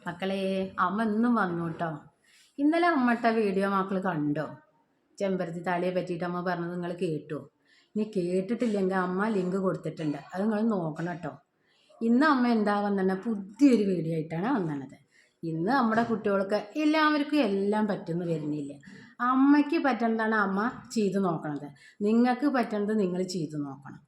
മക്കളെ, അമ്മ ഇന്നും വന്നു കേട്ടോ. ഇന്നലെ അമ്മട്ട വീഡിയോ മക്കൾ കണ്ടോ? ചെമ്പരത്തി താളിയെ പറ്റിയിട്ട് അമ്മ പറഞ്ഞത് നിങ്ങൾ കേട്ടോ? ഇനി കേട്ടിട്ടില്ലെങ്കിൽ അമ്മ ലിങ്ക് കൊടുത്തിട്ടുണ്ട്, അത് നിങ്ങൾ നോക്കണം കേട്ടോ. ഇന്ന് അമ്മ എന്താ വന്നെ, പുതിയൊരു വീഡിയോ ആയിട്ടാണ് വന്നത്. ഇന്ന് നമ്മുടെ കുട്ടികൾക്ക് എല്ലാവർക്കും എല്ലാം പറ്റുമെന്ന് വരുന്നില്ല. അമ്മയ്ക്ക് പറ്റുന്നതാണ് അമ്മ ചെയ്തു നോക്കണത്, നിങ്ങൾക്ക് പറ്റുന്നത് നിങ്ങൾ ചെയ്തു നോക്കണം.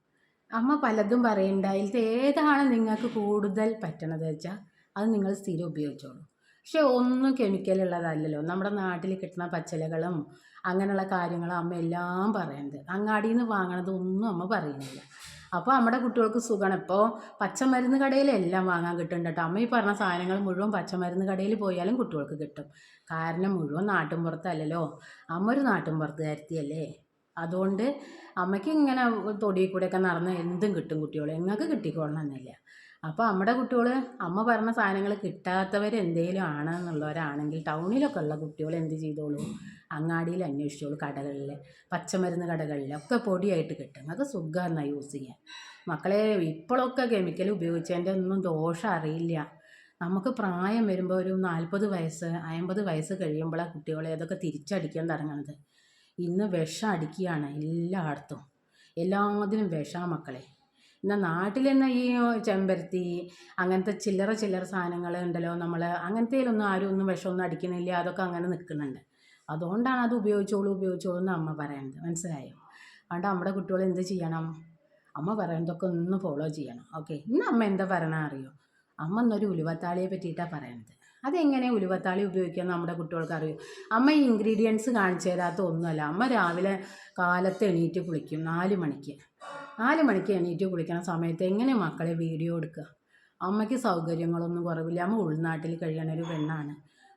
അമ്മ പലതും പറയണ്ട, ഇതിൽ ഏതാണ് നിങ്ങൾക്ക് കൂടുതൽ പറ്റണത് വെച്ചാൽ അത് നിങ്ങൾ സ്ഥിരം ഉപയോഗിച്ചോളൂ. പക്ഷെ ഒന്നും കെമിക്കൽ ഉള്ളതല്ലല്ലോ. നമ്മുടെ നാട്ടിൽ കിട്ടുന്ന പച്ചിലകളും അങ്ങനെയുള്ള കാര്യങ്ങളും അമ്മ എല്ലാം പറയുന്നത്. അങ്ങാടിയിൽ നിന്ന് വാങ്ങണത് ഒന്നും അമ്മ പറയുന്നില്ല. അപ്പോൾ നമ്മുടെ കുട്ടികൾക്ക് സുഖമാണ്. ഇപ്പോൾ പച്ചമരുന്ന് കടയിലെല്ലാം വാങ്ങാൻ കിട്ടുന്നുണ്ട് കേട്ടോ. അമ്മ ഈ പറഞ്ഞ സാധനങ്ങൾ മുഴുവൻ പച്ചമരുന്ന് കടയിൽ പോയാലും കുട്ടികൾക്ക് കിട്ടും. കാരണം മുഴുവൻ നാട്ടിൻപുറത്തല്ലല്ലോ. അമ്മ ഒരു നാട്ടിൻപുറത്തുകാരത്തിയല്ലേ. അതുകൊണ്ട് അമ്മയ്ക്ക് ഇങ്ങനെ തൊടിയിൽ കൂടെയൊക്കെ നടന്ന് എന്തും കിട്ടും കുട്ടികൾ, നിങ്ങൾക്ക് കിട്ടിക്കൊള്ളണമെന്നില്ല. അപ്പോൾ നമ്മുടെ കുട്ടികൾ അമ്മ പറഞ്ഞ സാധനങ്ങൾ കിട്ടാത്തവർ എന്തെങ്കിലും ആണെന്നുള്ളവരാണെങ്കിൽ ടൗണിലൊക്കെ ഉള്ള കുട്ടികൾ എന്ത് ചെയ്തോളൂ, അങ്ങാടിയിൽ അന്വേഷിച്ചോളൂ. കടകളിൽ പച്ചമരുന്ന് കടകളിലൊക്കെ പൊടിയായിട്ട് കിട്ടും. അത് സുഖമാണ് യൂസ് ചെയ്യാൻ. മക്കളെ, ഇപ്പോഴൊക്കെ കെമിക്കൽ ഉപയോഗിച്ചതിൻ്റെ ഒന്നും ദോഷം അറിയില്ല. നമുക്ക് പ്രായം വരുമ്പോൾ ഒരു 40 വയസ്സ് 50 വയസ്സ് കഴിയുമ്പോഴാണ് കുട്ടികളെ അതൊക്കെ തിരിച്ചടിക്കാൻ തുടങ്ങുന്നത്. ഇന്ന് വിഷം അടിക്കുകയാണ് എല്ലായിടത്തും, എല്ലാത്തിനും വിഷാ മക്കളെ. എന്നാൽ നാട്ടിൽ തന്നെ ഈ ചെമ്പരത്തി അങ്ങനത്തെ ചില്ലറ സാധനങ്ങൾ ഉണ്ടല്ലോ, നമ്മൾ അങ്ങനത്തേലൊന്നും ആരും ഒന്നും വിഷമൊന്നും അടിക്കുന്നില്ല, അതൊക്കെ അങ്ങനെ നിൽക്കുന്നുണ്ട്. അതുകൊണ്ടാണ് അത് ഉപയോഗിച്ചോളൂ എന്ന് അമ്മ പറയുന്നത്, മനസ്സിലായോ? അതുകൊണ്ട് നമ്മുടെ കുട്ടികൾ എന്ത് ചെയ്യണം, അമ്മ പറയുന്നതൊക്കെ ഒന്ന് ഫോളോ ചെയ്യണം. ഓക്കെ, ഇന്ന് അമ്മ എന്താ പറയണ അറിയോ? അമ്മ ഇന്നൊരു ഉലുവത്താളിയെ പറ്റിയിട്ടാണ് പറയുന്നത്. അതെങ്ങനെ ഉലുവത്താളി ഉപയോഗിക്കാൻ നമ്മുടെ കുട്ടികൾക്ക് അറിയും. അമ്മ ഈ ഇൻഗ്രീഡിയൻസ് കാണിച്ചു തരാത്ത ഒന്നുമല്ല. അമ്മ രാവിലെ കാലത്ത് എണീറ്റ് കുളിക്കും, 4 മണിക്ക് എണീറ്റ് കുളിക്കുന്ന സമയത്ത് എങ്ങനെ മക്കളെ വീഡിയോ എടുക്കുക? അമ്മയ്ക്ക് സൗകര്യങ്ങളൊന്നും കുറവില്ല. അമ്മ ഉൾനാട്ടിൽ കഴിയണ ഒരു പെണ്ണാണ്.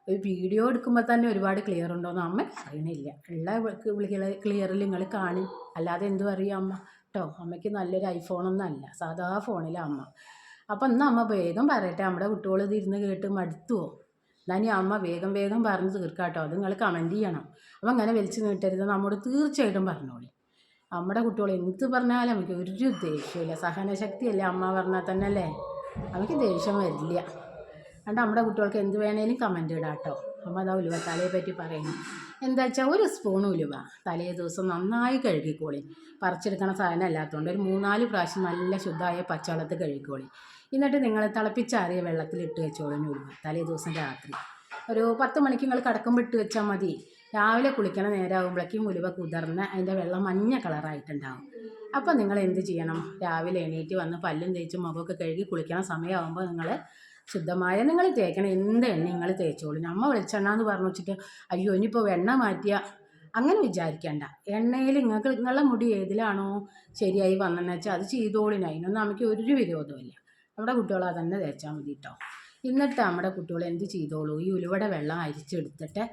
ഒരു വീഡിയോ എടുക്കുമ്പോൾ തന്നെ ഒരുപാട് ക്ലിയർ ഉണ്ടോയെന്ന് അമ്മയ്ക്ക് അറിയണില്ല. ഉള്ള ക്ലിയറിൽ നിങ്ങൾ കാണും, അല്ലാതെ എന്തും അറിയാം അമ്മ കേട്ടോ. അമ്മയ്ക്ക് നല്ലൊരു ഐഫോണൊന്നും അല്ല, സാധാ ഫോണിലാണ് അമ്മ. അപ്പം ഇന്ന് അമ്മ വേഗം പറയട്ടെ, നമ്മുടെ കുട്ടികൾ ഇത് ഇരുന്ന് കേട്ട് മടുത്തുവോ? എന്നാൽ അമ്മ വേഗം പറഞ്ഞ് തീർക്കാട്ടോ. അത് നിങ്ങൾ കമൻറ്റ് ചെയ്യണം. അപ്പം അങ്ങനെ വലിച്ചു നീട്ടരുത്, നമ്മോട് തീർച്ചയായിട്ടും പറഞ്ഞോളി. നമ്മുടെ കുട്ടികൾ എന്ത് പറഞ്ഞാലും നമുക്ക് ഒരു ദേഷ്യമില്ല. സഹനശക്തിയല്ലേ അമ്മ പറഞ്ഞാൽ തന്നെ അല്ലേ, നമുക്ക് ദേഷ്യം വരില്ല. അതുകൊണ്ട് നമ്മുടെ കുട്ടികൾക്ക് എന്ത് വേണേലും കമൻറ്റ് ഇടാം കേട്ടോ. അമ്മ അതാ ഉലുവത്താളിയെ പറ്റി പറയുന്നു. എന്താ വെച്ചാൽ 1 സ്പൂൺ ഉലുവ തലേ ദിവസം നന്നായി കഴുകിക്കോളി. പറിച്ചെടുക്കണ സാധനം അല്ലാത്തതുകൊണ്ട് ഒരു 3-4 പ്രാവശ്യം നല്ല ശുദ്ധമായ പച്ചവെള്ളത്തിൽ കഴുകിക്കോളി. എന്നിട്ട് നിങ്ങൾ തിളപ്പിച്ചാറിയ വെള്ളത്തിലിട്ട് വെച്ചോളൂ ഉലുവ. തലേ ദിവസം രാത്രി ഒരു 10 മണിക്ക് നിങ്ങൾ കിടക്കുമ്പോൾ ഇട്ട് വെച്ചാൽ മതി. രാവിലെ കുളിക്കണ നേരമാകുമ്പോഴേക്കും ഉലുവ കുതിർന്ന് അതിൻ്റെ വെള്ളം മഞ്ഞ കളറായിട്ടുണ്ടാവും. അപ്പോൾ നിങ്ങൾ എന്ത് ചെയ്യണം, രാവിലെ എണീറ്റ് വന്ന് പല്ലും തേച്ച് മുഖമൊക്കെ കഴുകി കുളിക്കണ സമയമാകുമ്പോൾ നിങ്ങൾ ശുദ്ധമായ നിങ്ങൾ തേക്കണം. എന്ത് എണ്ണ നിങ്ങൾ തേച്ചോളൂ. നമ്മ വെളിച്ചെണ്ണ എന്ന് പറഞ്ഞു വെച്ചിട്ട് അയ്യോ ഇനിയിപ്പോൾ എണ്ണ മാറ്റിയ അങ്ങനെ വിചാരിക്കേണ്ട. എണ്ണയിൽ നിങ്ങളുടെ മുടി ഏതിലാണോ ശരിയായി വന്നെന്ന് വെച്ചാൽ അത് ചെയ്തോളിന്, അതിനൊന്നും നമുക്ക് ഒരു വിരോധമില്ല. നമ്മുടെ കുട്ടികൾ അതന്നെ തേച്ചാൽ മതി കേട്ടോ. എന്നിട്ട് നമ്മുടെ കുട്ടികൾ എന്ത് ചെയ്തോളൂ, ഈ ഉലുവയുടെ വെള്ളം അരിച്ചെടുത്തിട്ട്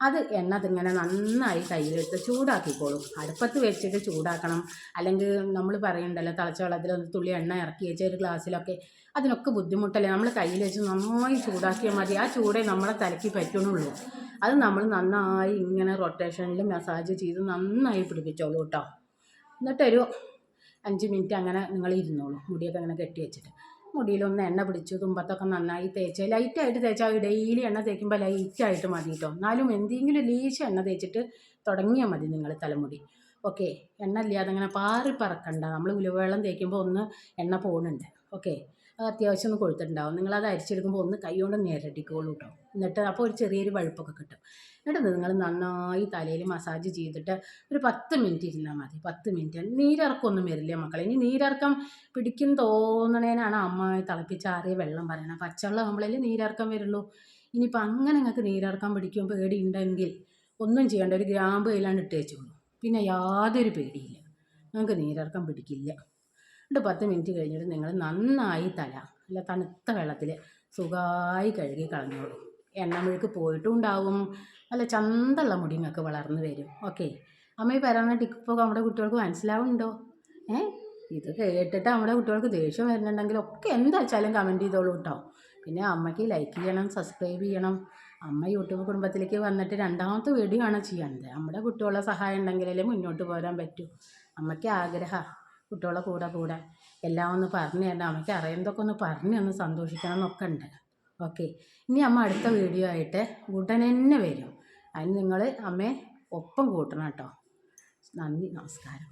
അത് എണ്ണ അതിങ്ങനെ നന്നായി കയ്യിലെടുത്ത് ചൂടാക്കിക്കോളും. അടുപ്പത്ത് വെച്ചിട്ട് ചൂടാക്കണം. അല്ലെങ്കിൽ നമ്മൾ പറയുന്നുണ്ടല്ലോ, തിളച്ച വെള്ളത്തിൽ ഒരു തുള്ളി എണ്ണ ഇറക്കി വെച്ച ഒരു ഗ്ലാസ്സിലൊക്കെ, അതിനൊക്കെ ബുദ്ധിമുട്ടല്ലേ. നമ്മൾ കയ്യിൽ വെച്ച് നന്നായി ചൂടാക്കിയാൽ മതി. ആ ചൂടേ നമ്മളെ തലയ്ക്ക് പറ്റണുള്ളൂ. അത് നമ്മൾ നന്നായി ഇങ്ങനെ റൊട്ടേഷനിൽ മസാജ് ചെയ്ത് നന്നായി പിടിപ്പിച്ചോളൂ കേട്ടോ. എന്നിട്ടൊരു 5 മിനിറ്റ് അങ്ങനെ നിങ്ങൾ ഇരുന്നോളൂ, മുടിയൊക്കെ അങ്ങനെ കെട്ടി വെച്ചിട്ട്. മുടിയിലൊന്ന് എണ്ണ പിടിച്ചു, തുമ്പത്തൊക്കെ നന്നായി തേച്ച് ലൈറ്റായിട്ട് തേച്ചാൽ ഡെയിലി എണ്ണ തേക്കുമ്പോൾ ലൈറ്റായിട്ട് മതി കേട്ടോ. എന്നാലും എന്തെങ്കിലും ലേശം എണ്ണ തേച്ചിട്ട് തുടങ്ങിയാൽ മതി നിങ്ങൾ തലമുടി. ഓക്കെ, എണ്ണ ഇല്ലാതെ അങ്ങനെ പാറി പറക്കണ്ട. നമ്മൾ ഉലുവവെള്ളം തേക്കുമ്പോൾ ഒന്ന് എണ്ണ പോകുന്നുണ്ട്. ഓക്കെ, അത് അത്യാവശ്യം ഒന്ന് കൊഴുത്തിട്ടുണ്ടാവും. നിങ്ങളത് അരിച്ചെടുക്കുമ്പോൾ ഒന്ന് കൈ കൊണ്ട് നേരടിക്കോളൂ കേട്ടോ. എന്നിട്ട് അപ്പോൾ ഒരു ചെറിയൊരു വഴുപ്പൊക്കെ കിട്ടും. എന്നിട്ട് നിങ്ങൾ നന്നായി തലയിൽ മസാജ് ചെയ്തിട്ട് ഒരു 10 മിനിറ്റ് ഇരുന്നാൽ മതി. 10 മിനിറ്റ്. നീരിറക്കമൊന്നും വരില്ല മക്കളെ. ഇനി നീരിറക്കം പിടിക്കും തോന്നണേനാണ് അമ്മ തിളപ്പിച്ചാറിയ വെള്ളം പറയണം. പച്ചവെള്ളം ആകുമ്പോഴേ നീരിറക്കം വരുള്ളൂ. ഇനിയിപ്പോൾ അങ്ങനെ നിങ്ങൾക്ക് നീരിറക്കം പിടിക്കും പേടിയുണ്ടെങ്കിൽ ഒന്നും ചെയ്യേണ്ട, ഒരു ഗ്രാമ്പ് കയ്യിലാണ് ഇട്ട് വെച്ചോളൂ. പിന്നെ യാതൊരു പേടിയില്ല, നിങ്ങൾക്ക് നീരിറക്കം പിടിക്കില്ല. എന്നിട്ട് 10 മിനിറ്റ് കഴിഞ്ഞിട്ട് നിങ്ങൾ നന്നായി തല നല്ല തണുത്ത വെള്ളത്തിൽ സുഖമായി കഴുകി കളഞ്ഞോളൂ. എണ്ണമെഴുക്ക് പോയിട്ടും ഉണ്ടാവും. നല്ല ചന്തമുള്ള മുടി നിങ്ങൾക്ക് വളർന്നു വരും. ഓക്കെ, അമ്മ ഈ പറയുന്ന ടിപ്പൊക്കെ നമ്മുടെ കുട്ടികൾക്ക് മനസ്സിലാവുന്നുണ്ടോ? ഇത് കേട്ടിട്ട് നമ്മുടെ കുട്ടികൾക്ക് ദേഷ്യം വരുന്നുണ്ടെങ്കിൽ ഒക്കെ എന്താ വെച്ചാലും കമൻറ്റ് ചെയ്തോളൂ കേട്ടോ. പിന്നെ അമ്മയ്ക്ക് ലൈക്ക് ചെയ്യണം, സബ്സ്ക്രൈബ് ചെയ്യണം. അമ്മ യൂട്യൂബ് കുടുംബത്തിലേക്ക് വന്നിട്ട് 2ാമത്തെ വീഡിയോ ആണ് ചെയ്യുന്നത്. നമ്മുടെ കുട്ടികളുടെ സഹായം ഉണ്ടെങ്കിലല്ലേ മുന്നോട്ട് പോരാൻ പറ്റൂ. അമ്മയ്ക്ക് ആഗ്രഹമാണ് കുട്ടികളുടെ കൂടെ എല്ലാം ഒന്ന് പറഞ്ഞു തരണം. അമ്മയ്ക്ക് അറിയുന്നതൊക്കെ ഒന്ന് പറഞ്ഞ് ഒന്ന് സന്തോഷിക്കണം എന്നൊക്കെ ഉണ്ട്. ഓക്കെ, ഇനി അമ്മ അടുത്ത വീഡിയോ ആയിട്ട് ഉടനെ തന്നെ വരും. അതിന് നിങ്ങൾ അമ്മയെ ഒപ്പം കൂട്ടണം കേട്ടോ. നന്ദി, നമസ്കാരം.